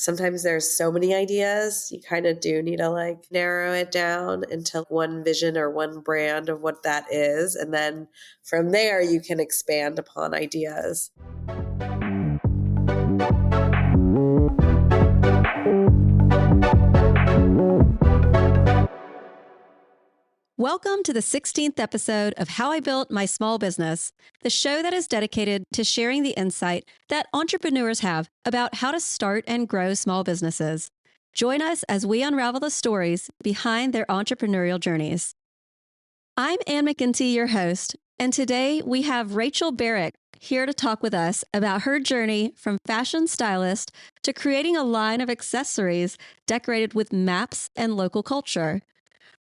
sometimes there's so many ideas, you kind of do need to like narrow it down into one vision or one brand of what that is. And then from there, you can expand upon ideas. Welcome to the 16th episode of How I Built My Small Business, the show that is dedicated to sharing the insight that entrepreneurs have about how to start and grow small businesses. Join us as we unravel the stories behind their entrepreneurial journeys. I'm Ann McGinty, your host, and today we have Rachel Berick here to talk with us about her journey from fashion stylist to creating a line of accessories decorated with maps and local culture.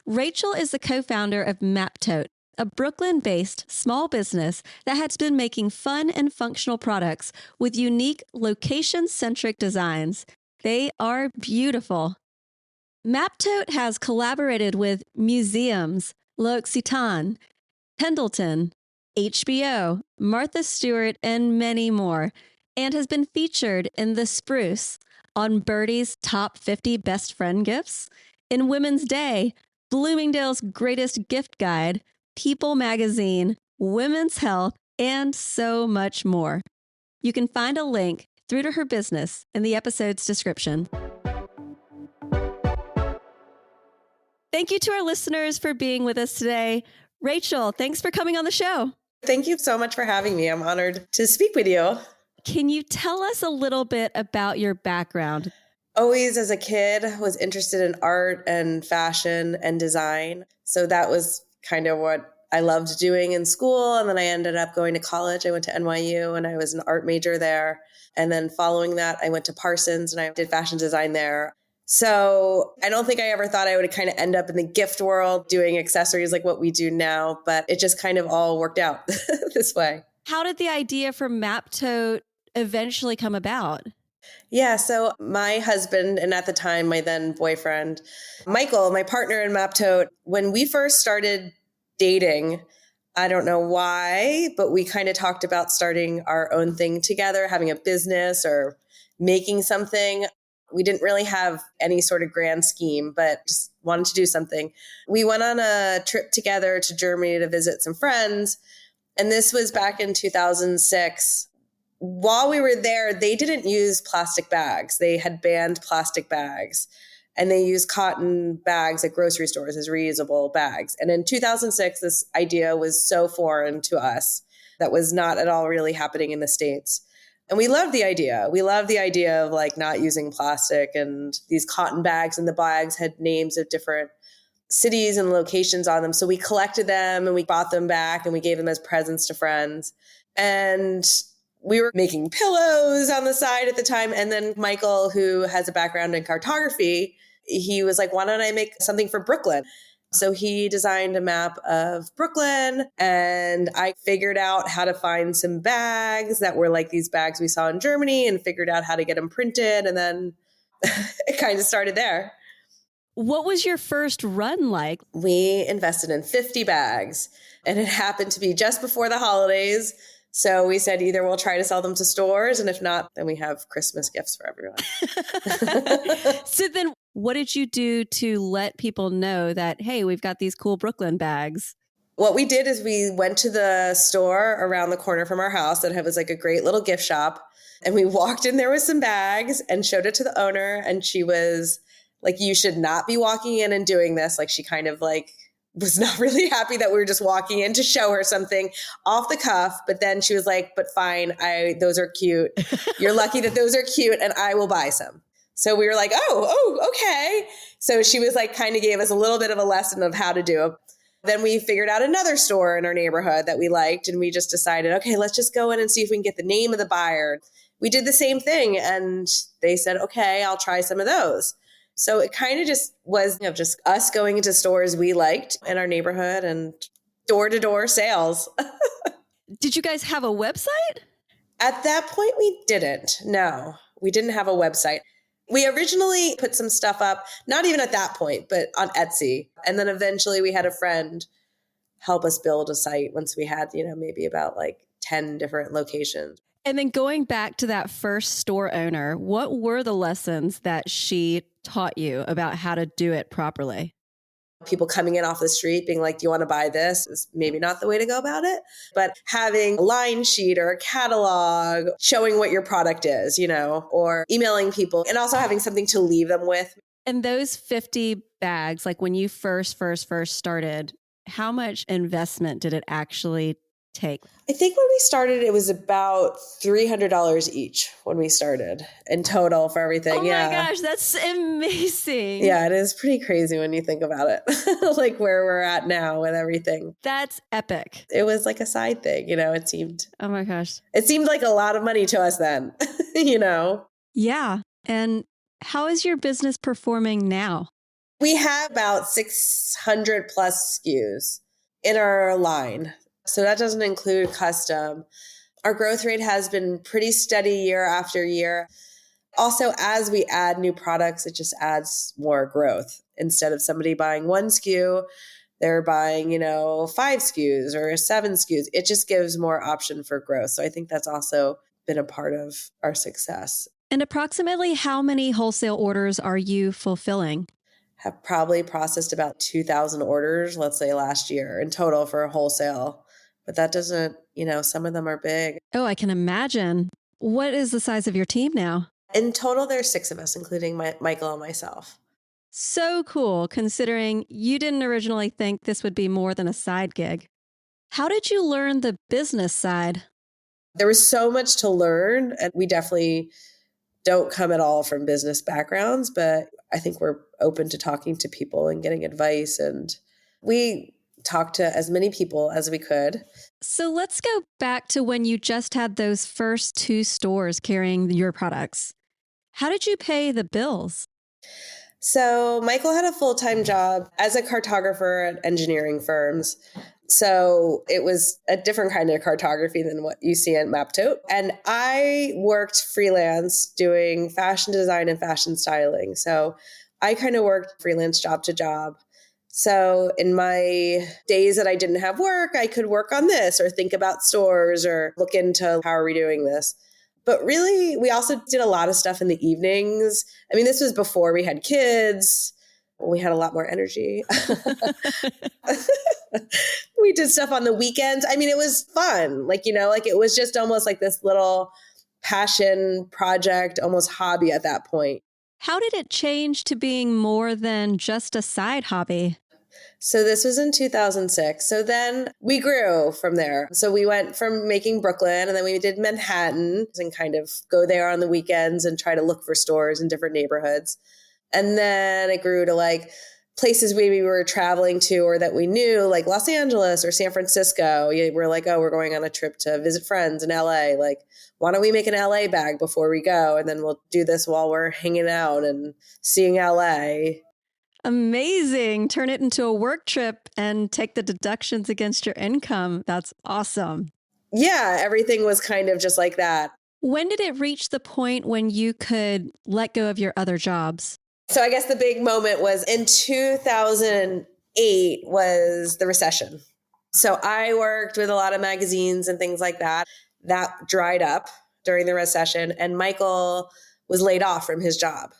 Rachel is the co-founder of Maptote, a Brooklyn-based small business that has been making fun and functional products with unique location-centric designs. They are beautiful. Maptote has collaborated with museums, L'Occitane, Pendleton, HBO, Martha Stewart, and many more, and has been featured in The Spruce, on Birdie's Top 50 Best Friend Gifts, in Women's Day, Bloomingdale's Greatest Gift Guide, People Magazine, Women's Health, and so much more. You can find a link through to her business in the episode's description. Thank you to our listeners for being with us today. Rachel, thanks for coming on the show. Thank you so much for having me. I'm honored to speak with you. Can you tell us a little bit about your background? Always as a kid was interested in art and fashion and design. So that was kind of what I loved doing in school. And then I ended up going to college. I went to NYU and I was an art major there. And then following that, I went to Parsons and I did fashion design there. So I don't think I ever thought I would kind of end up in the gift world doing accessories like what we do now, but it just kind of all worked out this way. How did the idea for Maptote eventually come about? Yeah, so my husband, and at the time, my then boyfriend, Michael, my partner in Maptote, when we first started dating, I don't know why, but we kind of talked about starting our own thing together, having a business or making something. We didn't really have any sort of grand scheme, but just wanted to do something. We went on a trip together to Germany to visit some friends. And this was back in 2006. While we were there, they didn't use plastic bags. They had banned plastic bags and they used cotton bags at grocery stores as reusable bags. And in 2006, this idea was so foreign to us that was not at all really happening in the States. And we loved the idea. We loved the idea of like not using plastic and these cotton bags, and the bags had names of different cities and locations on them. So we collected them and we bought them back and we gave them as presents to friends. And we were making pillows on the side at the time. And then Michael, who has a background in cartography, he was like, why don't I make something for Brooklyn? So he designed a map of Brooklyn and I figured out how to find some bags that were like these bags we saw in Germany and figured out how to get them printed. And then it kind of started there. What was your first run like? We invested in 50 bags and it happened to be just before the holidays. So we said either we'll try to sell them to stores, and if not, then we have Christmas gifts for everyone. So then what did you do to let people know that, hey, we've got these cool Brooklyn bags? What we did is we went to the store around the corner from our house that was like a great little gift shop. And we walked in there with some bags and showed it to the owner. And she was like, you should not be walking in and doing this. Like she kind of like was not really happy that we were just walking in to show her something off the cuff. But then she was like, but fine, those are cute. You're lucky that those are cute and I will buy some. So we were like, oh, okay. So she was like, kind of gave us a little bit of a lesson of how to do it. Then we figured out another store in our neighborhood that we liked. And we just decided, okay, let's just go in and see if we can get the name of the buyer. We did the same thing. And they said, okay, I'll try some of those. So it kind of just was just us going into stores we liked in our neighborhood and door-to-door sales. Did you guys have a website? At that point, we didn't. No, we didn't have a website. We originally put some stuff up, not even at that point, but on Etsy. And then eventually we had a friend help us build a site once we had, maybe about like 10 different locations. And then going back to that first store owner, what were the lessons that she taught you about how to do it properly? People coming in off the street being like, do you want to buy this? Is maybe not the way to go about it. But having a line sheet or a catalog showing what your product is, or emailing people and also having something to leave them with. And those 50 bags, like when you first started, how much investment did it actually take? I think when we started, it was about $300 each when we started in total for everything. Oh my gosh, that's amazing. Yeah, it is pretty crazy when you think about it, like where we're at now with everything. That's epic. It was like a side thing, it seemed. Oh my gosh. It seemed like a lot of money to us then, Yeah. And how is your business performing now? We have about 600 plus SKUs in our line. So that doesn't include custom. Our growth rate has been pretty steady year after year. Also, as we add new products, it just adds more growth. Instead of somebody buying one SKU, they're buying, 5 SKUs or 7 SKUs. It just gives more option for growth. So I think that's also been a part of our success. And approximately how many wholesale orders are you fulfilling? Have probably processed about 2,000 orders, let's say last year in total for wholesale. But that doesn't, some of them are big. Oh, I can imagine. What is the size of your team now? In total, there's 6 of us, including Michael and myself. So cool, considering you didn't originally think this would be more than a side gig. How did you learn the business side? There was so much to learn, and we definitely don't come at all from business backgrounds, but I think we're open to talking to people and getting advice. And we talked to as many people as we could. So let's go back to when you just had those first 2 stores carrying your products. How did you pay the bills? So Michael had a full-time job as a cartographer at engineering firms. So it was a different kind of cartography than what you see at Maptote. And I worked freelance doing fashion design and fashion styling. So I kind of worked freelance job to job. So in my days that I didn't have work, I could work on this or think about stores or look into how are we doing this. But really, we also did a lot of stuff in the evenings. I mean, this was before we had kids. We had a lot more energy. We did stuff on the weekends. I mean, it was fun. It was just almost like this little passion project, almost hobby at that point. How did it change to being more than just a side hobby? So this was in 2006. So then we grew from there. So we went from making Brooklyn and then we did Manhattan and kind of go there on the weekends and try to look for stores in different neighborhoods. And then it grew to places we were traveling to or that we knew, like Los Angeles or San Francisco. We're like, oh, we're going on a trip to visit friends in LA. Why don't we make an LA bag before we go? And then we'll do this while we're hanging out and seeing LA. Amazing. Turn it into a work trip and take the deductions against your income. That's awesome. Yeah, everything was kind of just like that. When did it reach the point when you could let go of your other jobs? So I guess the big moment was in 2008 was the recession. So I worked with a lot of magazines and things like that. That dried up during the recession and Michael was laid off from his job.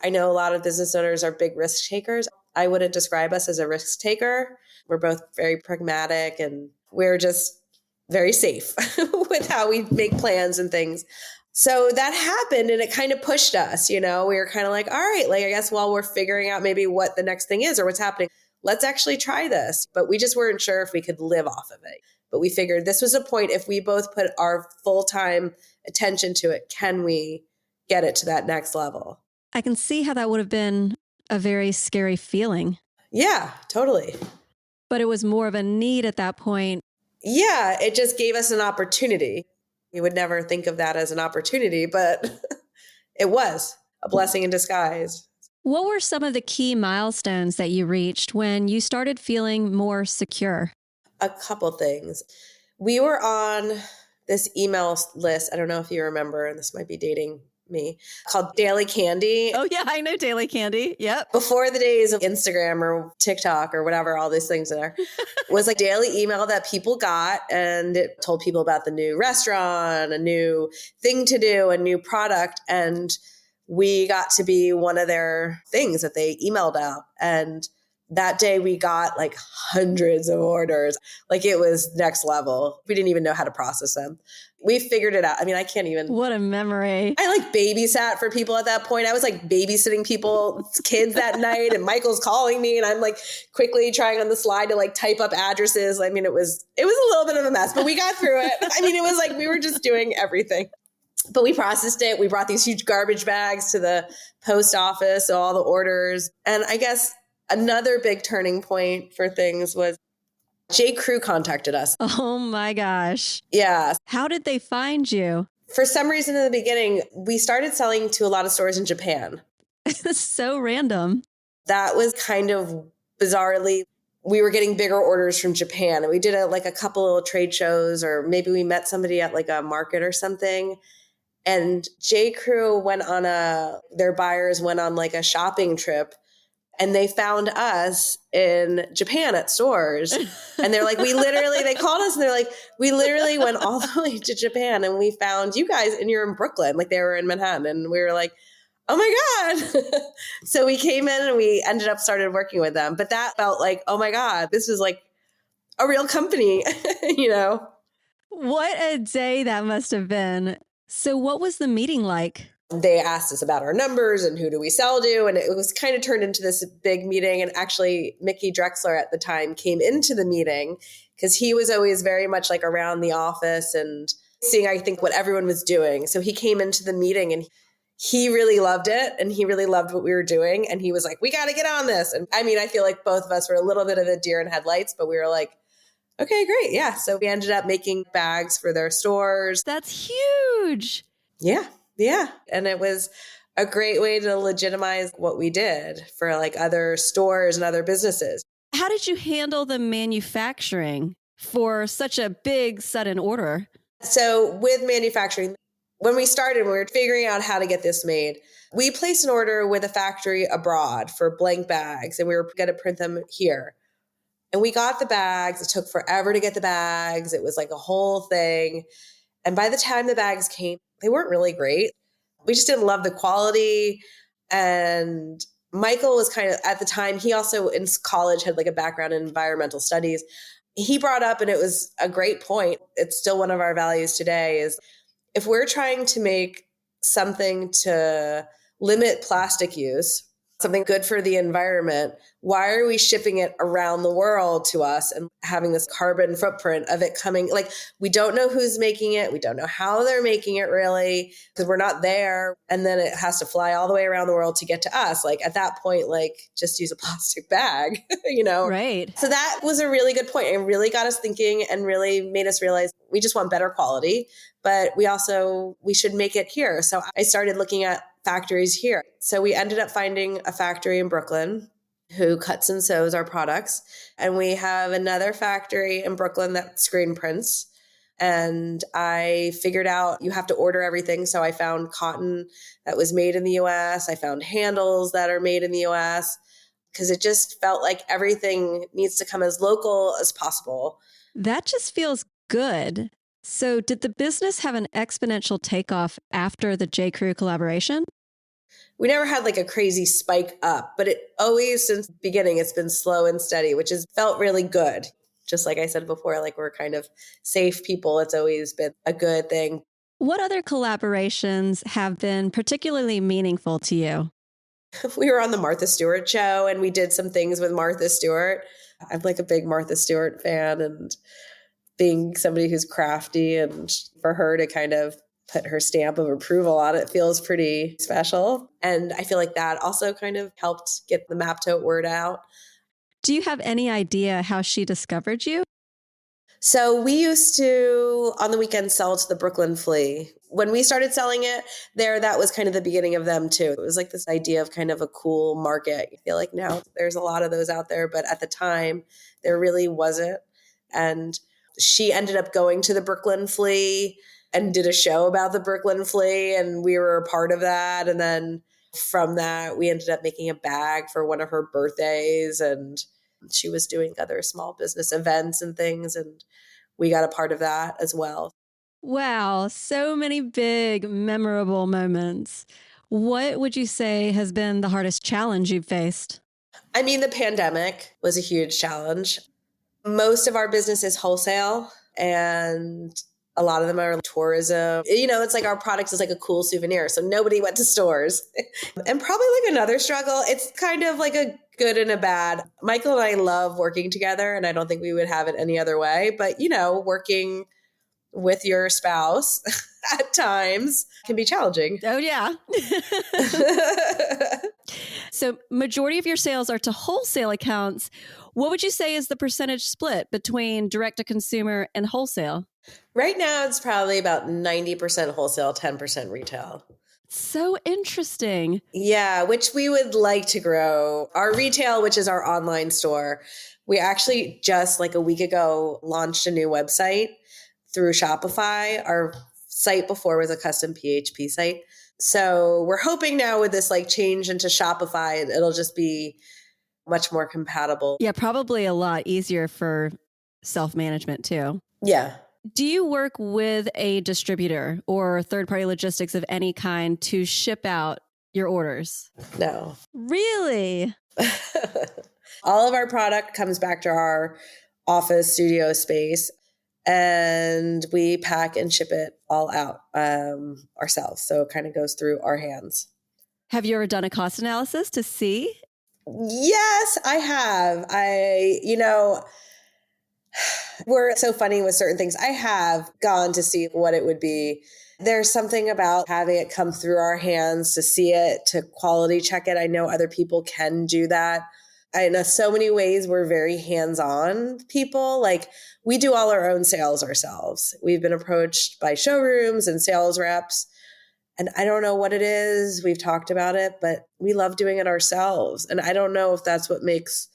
I know a lot of business owners are big risk takers. I wouldn't describe us as a risk taker. We're both very pragmatic and we're just very safe with how we make plans and things. So that happened and it kind of pushed us, we were kind of like, all right, I guess while we're figuring out maybe what the next thing is or what's happening, let's actually try this. But we just weren't sure if we could live off of it. But we figured this was a point, if we both put our full-time attention to it, can we get it to that next level? I can see how that would have been a very scary feeling. Yeah, totally. But it was more of a need at that point. Yeah, it just gave us an opportunity. You would never think of that as an opportunity, but it was a blessing in disguise. What were some of the key milestones that you reached when you started feeling more secure? A couple things. We were on this email list. I don't know if you remember, and this might be dating me, called Daily Candy. Oh, yeah, I know Daily Candy. Yep. Before the days of Instagram or TikTok or whatever, all these things are, was like daily email that people got, and it told people about the new restaurant, a new thing to do, a new product. And we got to be one of their things that they emailed out. And that day we got like hundreds of orders. Like it was next level. We didn't even know how to process them. We figured it out. I mean, I can't even. What a memory. I like babysat for people at that point. I was like babysitting people's kids that night, and Michael's calling me, and I'm like quickly trying on the slide to like type up addresses. I mean, it was a little bit of a mess, but we got through it. I mean, it was like we were just doing everything. But we processed it. We brought these huge garbage bags to the post office, so all the orders. And I guess another big turning point for things was J. Crew contacted us. Oh my gosh. Yeah. How did they find you? For some reason in the beginning, we started selling to a lot of stores in Japan. So random. That was kind of bizarrely, we were getting bigger orders from Japan. And we did a couple of trade shows, or maybe we met somebody at like a market or something. And J. Crew their buyers went on like a shopping trip, and they found us in Japan at stores. And they're like, they called us and they're like, we literally went all the way to Japan and we found you guys, and you're in Brooklyn. Like they were in Manhattan. And we were like, oh my God. So we came in and we ended up started working with them. But that felt like, oh my God, this is like a real company, you know? What a day that must have been. So what was the meeting like? They asked us about our numbers and who do we sell to. And it was kind of turned into this big meeting. And actually, Mickey Drexler at the time came into the meeting because he was always very much like around the office and seeing, I think, what everyone was doing. So he came into the meeting and he really loved it. And he really loved what we were doing. And he was like, we got to get on this. And I mean, I feel like both of us were a little bit of a deer in headlights, but we were like, okay, great. Yeah. So we ended up making bags for their stores. That's huge. Yeah. Yeah. And it was a great way to legitimize what we did for like other stores and other businesses. How did you handle the manufacturing for such a big sudden order? So with manufacturing, when we started, we were figuring out how to get this made. We placed an order with a factory abroad for blank bags, and we were going to print them here. And we got the bags. It took forever to get the bags. It was like a whole thing. And by the time the bags came, they weren't really great. We just didn't love the quality. And Michael was kind of, at the time, he also in college had like a background in environmental studies. He brought up, and it was a great point, it's still one of our values today, is if we're trying to make something to limit plastic use, something good for the environment, why are we shipping it around the world to us and having this carbon footprint of it coming? Like, we don't know who's making it. We don't know how they're making it really, because we're not there. And then it has to fly all the way around the world to get to us. Like at that point, like just use a plastic bag, you know? Right. So that was a really good point. It really got us thinking and really made us realize we just want better quality, but we should make it here. So I started looking at factories here. So we ended up finding a factory in Brooklyn who cuts and sews our products. And we have another factory in Brooklyn that screen prints. And I figured out you have to order everything. So I found cotton that was made in the US. I found handles that are made in the US, because it just felt like everything needs to come as local as possible. That just feels good. So did the business have an exponential takeoff after the J. Crew collaboration? We never had like a crazy spike up, but it always, since the beginning, it's been slow and steady, which has felt really good. Just like I said before, like we're kind of safe people. It's always been a good thing. What other collaborations have been particularly meaningful to you? We were on the Martha Stewart show and we did some things with Martha Stewart. I'm like a big Martha Stewart fan, and being somebody who's crafty, and for her to kind of put her stamp of approval on it feels pretty special. And I feel like that also kind of helped get the Maptote word out. Do you have any idea how she discovered you? So we used to, on the weekend, sell to the Brooklyn Flea. When we started selling it there, that was kind of the beginning of them too. It was like this idea of kind of a cool market. I feel like now there's a lot of those out there, but at the time there really wasn't. And she ended up going to the Brooklyn Flea and did a show about the Brooklyn Flea, and we were a part of that. And then from that, we ended up making a bag for one of her birthdays, and she was doing other small business events and things, and we got a part of that as well. Wow, so many big, memorable moments. What would you say has been the hardest challenge you've faced? I mean, the pandemic was a huge challenge. Most of our business is wholesale, and a lot of them are tourism. It's like our product is like a cool souvenir. So nobody went to stores. And probably like another struggle, it's kind of like a good and a bad. Michael and I love working together, and I don't think we would have it any other way. But, working with your spouse at times can be challenging. Oh, yeah. So majority of your sales are to wholesale accounts. What would you say is the percentage split between direct to consumer and wholesale? Right now, it's probably about 90% wholesale, 10% retail. So interesting. Yeah, which we would like to grow. Our retail, which is our online store, we actually just like a week ago launched a new website through Shopify. Our site before was a custom PHP site. So we're hoping now with this like change into Shopify, it'll just be much more compatible. Yeah, probably a lot easier for self-management too. Yeah. Do you work with a distributor or third-party logistics of any kind to ship out your orders? No. Really? All of our product comes back to our office studio space, and we pack and ship it all out ourselves. So it kind of goes through our hands. Have you ever done a cost analysis to see? Yes, I have. We're so funny with certain things. I have gone to see what it would be. There's something about having it come through our hands to see it, to quality check it. I know other people can do that. I know so many ways we're very hands-on people. Like we do all our own sales ourselves. We've been approached by showrooms and sales reps, and I don't know what it is. We've talked about it, but we love doing it ourselves. And I don't know if that's what makes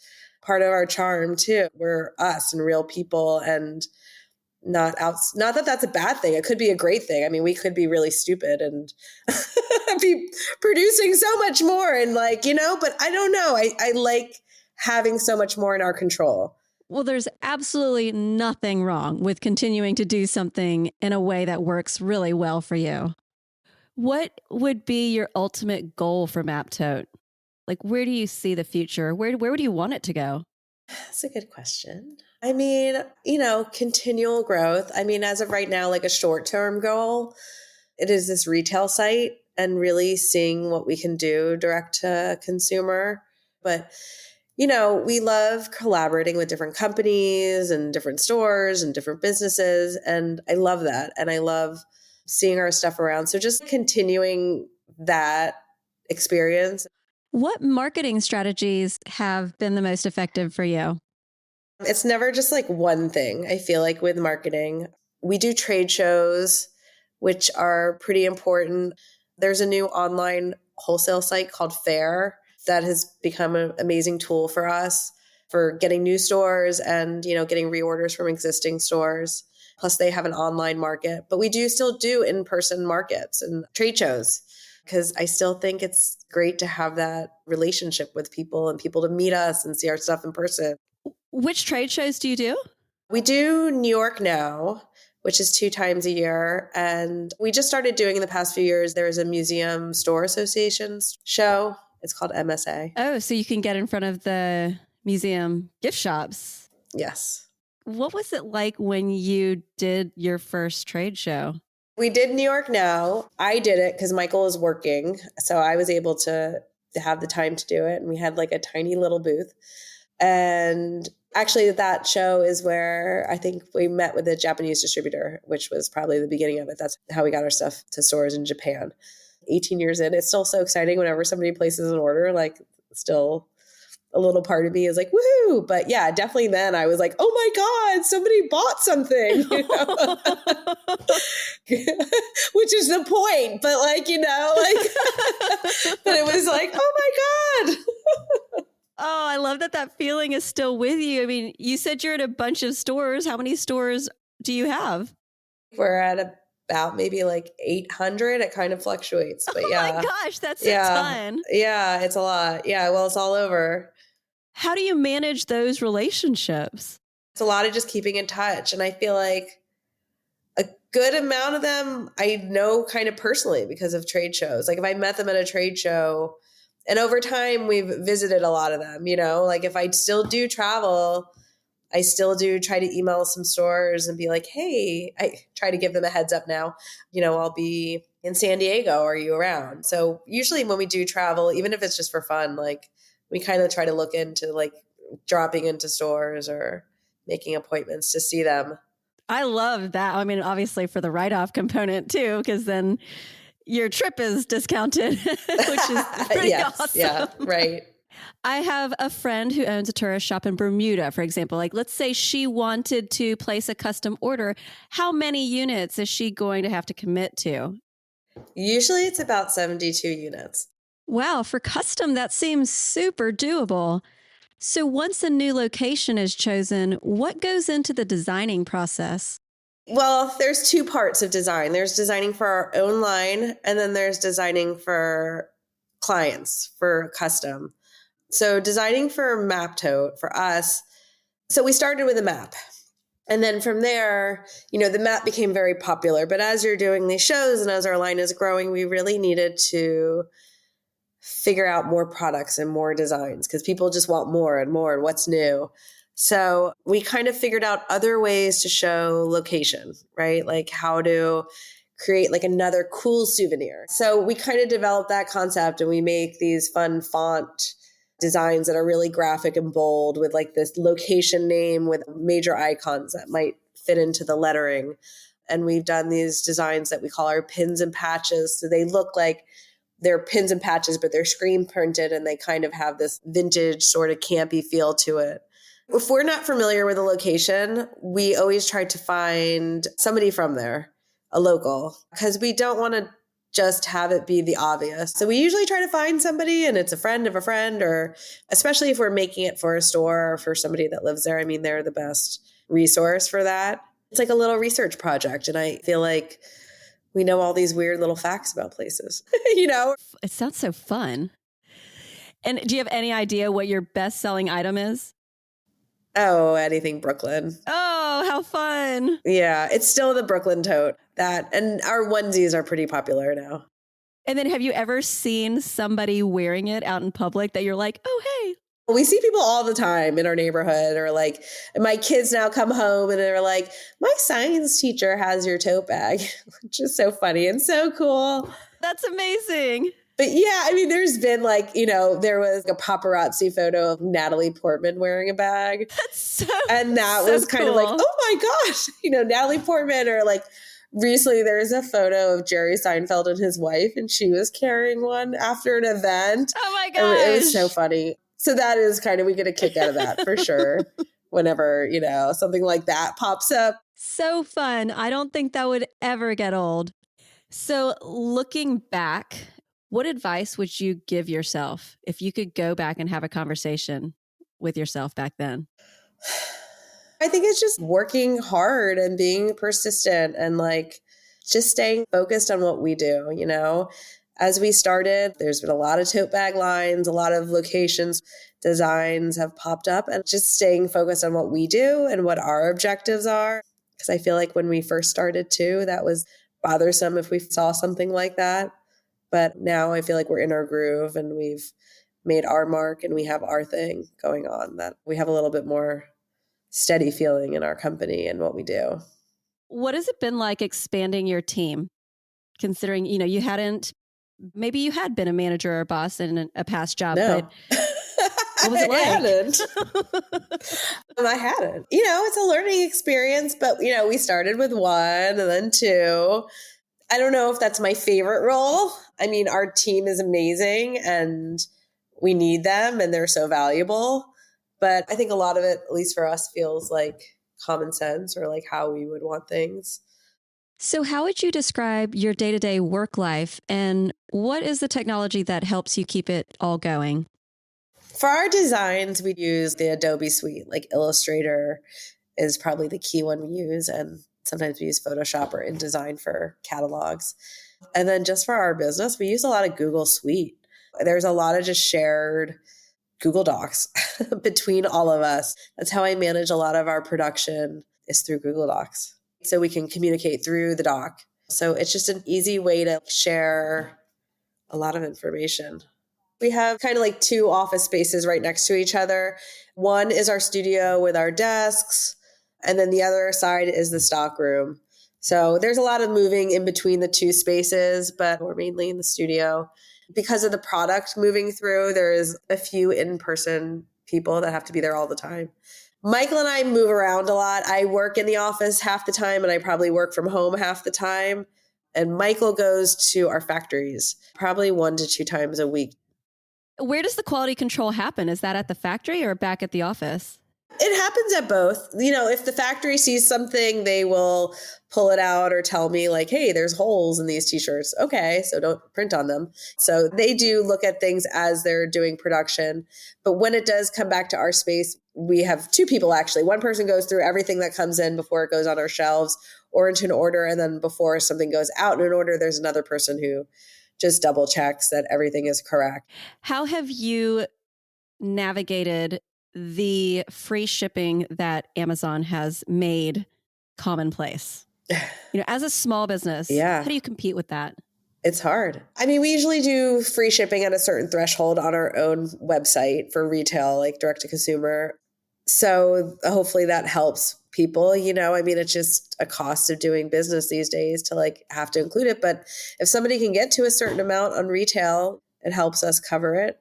part of our charm too. We're us and real people, and not that that's a bad thing. It could be a great thing. I mean, we could be really stupid and be producing so much more and but I don't know. I like having so much more in our control. Well, there's absolutely nothing wrong with continuing to do something in a way that works really well for you. What would be your ultimate goal for Maptote? Like, where do you see the future? Where would you want it to go? That's a good question. I mean, continual growth. I mean, as of right now, like a short-term goal, it is this retail site and really seeing what we can do direct to consumer. But, we love collaborating with different companies and different stores and different businesses. And I love that. And I love seeing our stuff around. So just continuing that experience. What marketing strategies have been the most effective for you? It's never just like one thing. I feel like with marketing, we do trade shows, which are pretty important. There's a new online wholesale site called Fair that has become an amazing tool for us for getting new stores and, getting reorders from existing stores. Plus they have an online market, but we do still do in-person markets and trade shows because I still think it's great to have that relationship with people and people to meet us and see our stuff in person. Which trade shows do you do? We do New York Now, which is 2 times a year. And we just started doing in the past few years, there is a Museum Store Association's show. It's called MSA. Oh, so you can get in front of the museum gift shops. Yes. What was it like when you did your first trade show? We did New York Now. I did it because Michael was working. So I was able to have the time to do it. And we had like a tiny little booth. And actually, that show is where I think we met with a Japanese distributor, which was probably the beginning of it. That's how we got our stuff to stores in Japan. 18 years in, it's still so exciting whenever somebody places an order, like still a little part of me is like, woohoo. But yeah, definitely then I was like, oh my God, somebody bought something, which is the point. But but it was like, oh my God. Oh, I love that feeling is still with you. I mean, you said you're at a bunch of stores. How many stores do you have? We're at about maybe like 800. It kind of fluctuates, but Oh my yeah. gosh, that's a Yeah. ton. Yeah, it's a lot. Yeah, well, it's all over. How do you manage those relationships? It's a lot of just keeping in touch. And I feel like a good amount of them I know kind of personally because of trade shows. Like if I met them at a trade show, and over time we've visited a lot of them, like if I still do travel, I still do try to email some stores and be like, hey, I try to give them a heads up now, I'll be in San Diego. Are you around? So usually when we do travel, even if it's just for fun, like we kind of try to look into like dropping into stores or making appointments to see them. I love that. I mean, obviously for the write-off component too, because then your trip is discounted, which is pretty Yes, awesome. yeah, right. I have a friend who owns a tourist shop in Bermuda, for example. Like, let's say she wanted to place a custom order. How many units is she going to have to commit to? Usually it's about 72 units. Wow, for custom, that seems super doable. So once a new location is chosen, what goes into the designing process? Well, there's two parts of design. There's designing for our own line, and then there's designing for clients for custom. So designing for Maptote for us, so we started with a map. And then from there, the map became very popular. But as you're doing these shows and as our line is growing, we really needed to figure out more products and more designs because people just want more and more and what's new. So we kind of figured out other ways to show location, right? Like how to create like another cool souvenir. So we kind of developed that concept and we make these fun font designs that are really graphic and bold with like this location name with major icons that might fit into the lettering. And we've done these designs that we call our pins and patches. So they look like they're pins and patches, but they're screen printed and they kind of have this vintage sort of campy feel to it. If we're not familiar with a location, we always try to find somebody from there, a local, because we don't want to just have it be the obvious. So we usually try to find somebody and it's a friend of a friend, or especially if we're making it for a store or for somebody that lives there. I mean, they're the best resource for that. It's like a little research project. And I feel like we know all these weird little facts about places, It sounds so fun. And do you have any idea what your best-selling item is? Oh, anything Brooklyn. Oh, how fun. Yeah, it's still the Brooklyn tote. And our onesies are pretty popular now. And then have you ever seen somebody wearing it out in public that you're like, oh, hey? We see people all the time in our neighborhood, or like my kids now come home and they're like, my science teacher has your tote bag, which is so funny and so cool. That's amazing. But yeah, I mean, there's been like, there was a paparazzi photo of Natalie Portman wearing a bag. That's so And that so was kind of like, cool. oh my gosh, Natalie Portman. Or like recently there's a photo of Jerry Seinfeld and his wife, and she was carrying one after an event. Oh my And gosh. it was so funny. So that is kind of, we get a kick out of that for sure. Whenever, something like that pops up. So fun. I don't think that would ever get old. So looking back, what advice would you give yourself if you could go back and have a conversation with yourself back then? I think it's just working hard and being persistent and like just staying focused on what we do, As we started, there's been a lot of tote bag lines, a lot of locations, designs have popped up, and just staying focused on what we do and what our objectives are. Because I feel like when we first started too, that was bothersome if we saw something like that. But now I feel like we're in our groove and we've made our mark and we have our thing going on, that we have a little bit more steady feeling in our company and what we do. What has it been like expanding your team? Considering, maybe you had been a manager or a boss in a past job, No. but what was it like? I hadn't. It's a learning experience, but, we started with one and then two. I don't know if that's my favorite role. I mean, our team is amazing and we need them and they're so valuable. But I think a lot of it, at least for us, feels like common sense or like how we would want things. So how would you describe your day-to-day work life, and what is the technology that helps you keep it all going? For our designs, we use the Adobe suite, like Illustrator is probably the key one we use, and Sometimes we use Photoshop or InDesign for catalogs. And then just for our business, we use a lot of Google Suite. There's a lot of just shared Google Docs between all of us. That's how I manage a lot of our production is through Google Docs. So we can communicate through the doc. So it's just an easy way to share a lot of information. We have kind of like two office spaces right next to each other. One is our studio with our desks, and then the other side is the stock room. So there's a lot of moving in between the two spaces, but we're mainly in the studio. Because of the product moving through, there's a few in-person people that have to be there all the time. Michael and I move around a lot. I work in the office half the time, and I probably work from home half the time. And Michael goes to our factories probably 1 to 2 times a week. Where does the quality control happen? Is that at the factory or back at the office? It happens at both. If the factory sees something, they will pull it out or tell me like, hey, there's holes in these t-shirts. Okay, so don't print on them. So they do look at things as they're doing production. But when it does come back to our space, we have 2 people actually. One person goes through everything that comes in before it goes on our shelves or into an order. And then before something goes out in an order, there's another person who just double checks that everything is correct. How have you navigated the free shipping that Amazon has made commonplace? As a small business, Yeah. How do you compete with that? It's hard. I mean, we usually do free shipping at a certain threshold on our own website for retail, like direct to consumer. So hopefully that helps people. I mean, it's just a cost of doing business these days to like have to include it. But if somebody can get to a certain amount on retail, it helps us cover it,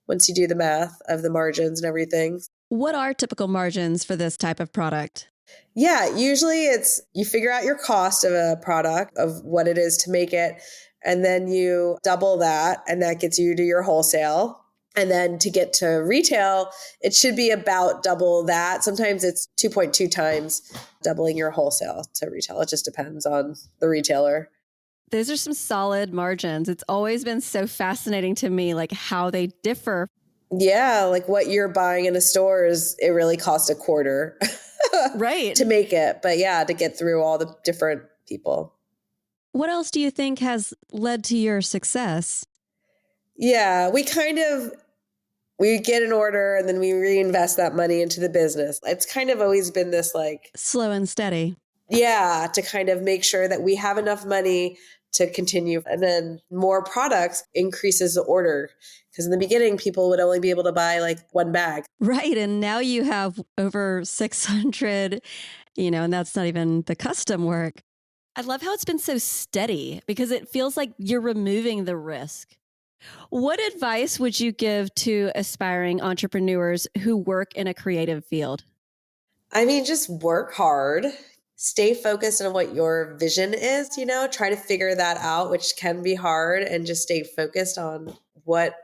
once you do the math of the margins and everything. What are typical margins for this type of product? Yeah, usually it's you figure out your cost of a product, of what it is to make it, and then you double that, and that gets you to your wholesale. And then to get to retail, it should be about double that. Sometimes it's 2.2 times doubling your wholesale to retail. It just depends on the retailer. Those are some solid margins. It's always been so fascinating to me, like how they differ. Yeah, like what you're buying in a store it really costs a quarter Right. to make it. But yeah, to get through all the different people. What else do you think has led to your success? Yeah, we get an order and then we reinvest that money into the business. It's kind of always been this like slow and steady. Yeah, to kind of make sure that we have enough money to continue. And then more products increases the order. Because in the beginning, people would only be able to buy like 1 bag. Right. And now you have over 600, and that's not even the custom work. I love how it's been so steady because it feels like you're removing the risk. What advice would you give to aspiring entrepreneurs who work in a creative field? I mean, just work hard. Stay focused on what your vision is, try to figure that out, which can be hard, and just stay focused on what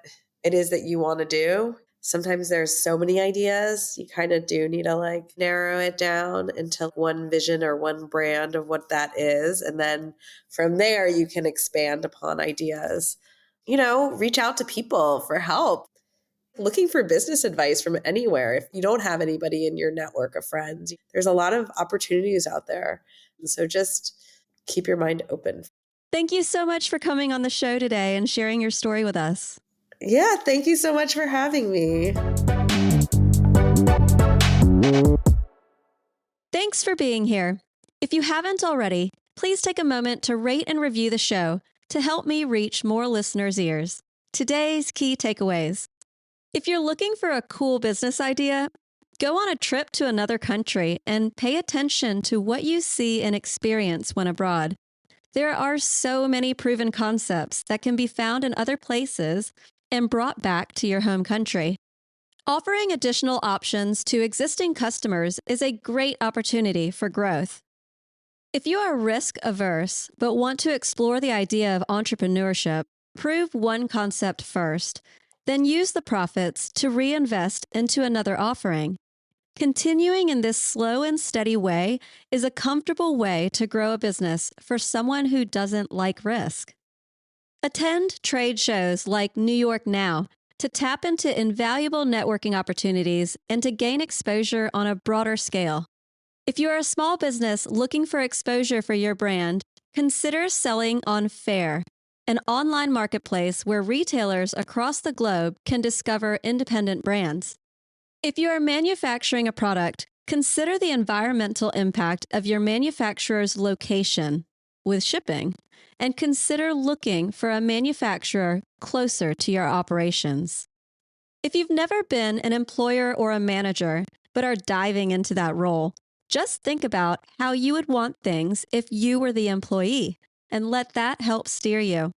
it is that you want to do. Sometimes there's so many ideas. You kind of do need to like narrow it down into one vision or one brand of what that is. And then from there, you can expand upon ideas. Reach out to people for help. Looking for business advice from anywhere. If you don't have anybody in your network of friends, there's a lot of opportunities out there. And so just keep your mind open. Thank you so much for coming on the show today and sharing your story with us. Yeah, thank you so much for having me. Thanks for being here. If you haven't already, please take a moment to rate and review the show to help me reach more listeners' ears. Today's key takeaways. If you're looking for a cool business idea, go on a trip to another country and pay attention to what you see and experience when abroad. There are so many proven concepts that can be found in other places and brought back to your home country. Offering additional options to existing customers is a great opportunity for growth. If you are risk-averse but want to explore the idea of entrepreneurship, prove one concept first, then use the profits to reinvest into another offering. Continuing in this slow and steady way is a comfortable way to grow a business for someone who doesn't like risk. Attend trade shows like New York Now to tap into invaluable networking opportunities and to gain exposure on a broader scale. If you are a small business looking for exposure for your brand, consider selling on Faire, an online marketplace where retailers across the globe can discover independent brands. If you are manufacturing a product, consider the environmental impact of your manufacturer's location with shipping, and consider looking for a manufacturer closer to your operations. If you've never been an employer or a manager, but are diving into that role, just think about how you would want things if you were the employee, and let that help steer you.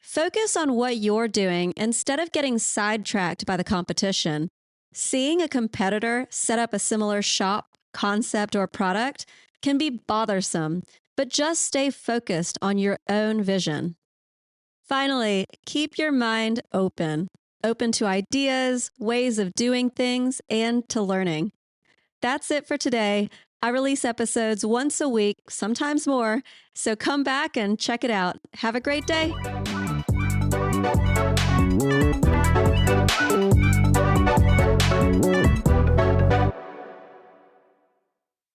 Focus on what you're doing instead of getting sidetracked by the competition. Seeing a competitor set up a similar shop, concept, or product can be bothersome, but just stay focused on your own vision. Finally, keep your mind open to ideas, ways of doing things, and to learning. That's it for today. I release episodes once a week, sometimes more, so come back and check it out. Have a great day.